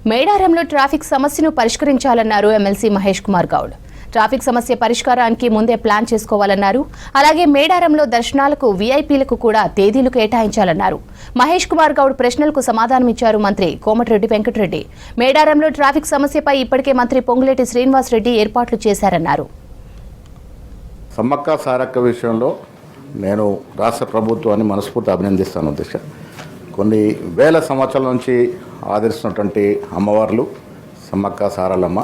మేడారంలో ట్రాఫిక్ సమస్యను పరిష్కరించాలన్నారు MLC Mahesh Kumar Goud. Traffic సమస్య పరిష్కారానికి ముందే ప్లాన్ చేసుకోవాలన్నారు. అలాగే మేడారంలో దర్శనాలకు వీఐపీలకు కూడా తేదీలు కేటాయించాలన్నారు. మహేష్ కుమార్ గౌడ్ ప్రశ్నలకు సమాధానమిచ్చారు మంత్రి కోమటిరెడ్డి వెంకటరెడ్డి. మేడారంలో ట్రాఫిక్ సమస్యపై ఇప్పటికే మంత్రి పొంగులేటి శ్రీనివాస్ రెడ్డి ఏర్పాట్లు చేశారన్నారు. సమ్మక్క సారక్క విషయంలో నేను రాష్ట్ర ప్రభుత్వాన్ని మనస్ఫూర్తి అభినందిస్తాను. అధ్యక్ష, కొన్ని వేల సంవత్సరాల నుంచి ఆదరిస్తున్నటువంటి అమ్మవార్లు సమ్మక్క సారలమ్మ,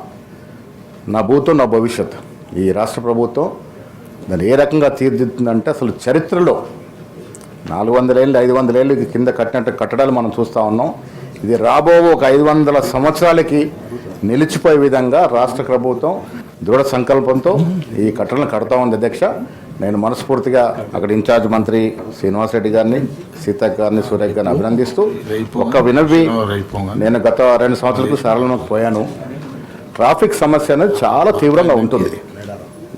నా భూతం నా భవిష్యత్. ఈ రాష్ట్ర ప్రభుత్వం దాన్ని ఏ రకంగా తీర్చిదిద్దుతుందంటే అసలు చరిత్రలో 400 ఏళ్ళు 500 ఏళ్ళు కింద కట్టినట్టు కట్టడాలు మనం చూస్తూ ఉన్నాం. ఇది రాబో ఒక 500 సంవత్సరాలకి నిలిచిపోయే విధంగా రాష్ట్ర ప్రభుత్వం దృఢ సంకల్పంతో ఈ కట్టడలను కడతా ఉంది. అధ్యక్ష, నేను మనస్ఫూర్తిగా అక్కడ ఇన్ఛార్జ్ మంత్రి శ్రీనివాస్ రెడ్డి గారిని, సీతక్క గారిని, సూర్య గారిని అభినందిస్తూ ఒక్క వినవి, నేను గత 2 సంవత్సరాలకు సారళంలోకి పోయాను. ట్రాఫిక్ సమస్య అనేది చాలా తీవ్రంగా ఉంటుంది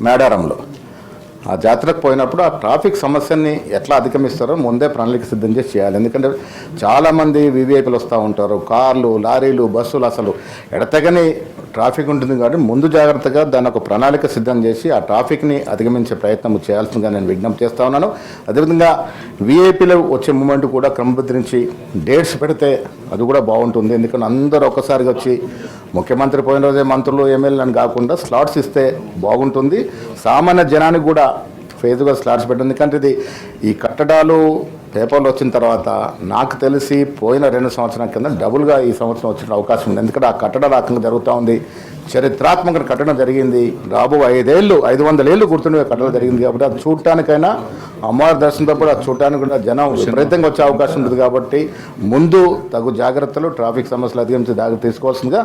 మేడారంలో. ఆ జాతరకు పోయినప్పుడు ఆ ట్రాఫిక్ సమస్యని ఎట్లా అధిగమిస్తారో ముందే ప్రణాళిక సిద్ధం చేసి చేయాలి. ఎందుకంటే చాలామంది వీవీఐపీలు వస్తూ ఉంటారు, కార్లు, లారీలు, బస్సులు, అసలు ఎడతెగని ట్రాఫిక్ ఉంటుంది కాబట్టి ముందు జాగ్రత్తగా దాని ఒక ప్రణాళిక సిద్ధం చేసి ఆ ట్రాఫిక్ని అధిగమించే ప్రయత్నం చేయాల్సిందిగా నేను విజ్ఞప్తి చేస్తూ ఉన్నాను. అదేవిధంగా వీఐపీలు వచ్చే మూమెంట్ కూడా క్రమబద్ధరించి డేట్స్ పెడితే అది కూడా బాగుంటుంది. ఎందుకంటే అందరూ ఒక్కసారిగా వచ్చి ముఖ్యమంత్రి పోయిన రోజే మంత్రులు ఎమ్మెల్యేలను కాకుండా స్లాట్స్ ఇస్తే బాగుంటుంది. సామాన్య జనానికి కూడా ఫేజ్గా స్లాట్స్ పెట్టండి. ఎందుకంటే ఇది ఈ కట్టడాలు పేపర్లు వచ్చిన తర్వాత నాకు తెలిసి పోయిన 2 సంవత్సరాల కింద డబుల్గా ఈ సంవత్సరం వచ్చిన అవకాశం ఉంది. ఎందుకంటే ఆ కట్టడ రకంగా జరుగుతూ ఉంది. చరిత్రాత్మక కట్టడం జరిగింది. రాబో 500 ఏళ్ళు గుర్తుండే కట్టడం జరిగింది. కాబట్టి అది చూడటానికైనా అమ్మవారి దర్శనంతో కూడా అది చూడటానికి కూడా జనం విపరీతంగా వచ్చే అవకాశం ఉంటుంది. కాబట్టి ముందు తగు జాగ్రత్తలు, ట్రాఫిక్ సమస్యలు అధిగమించి తీసుకోవాల్సిందిగా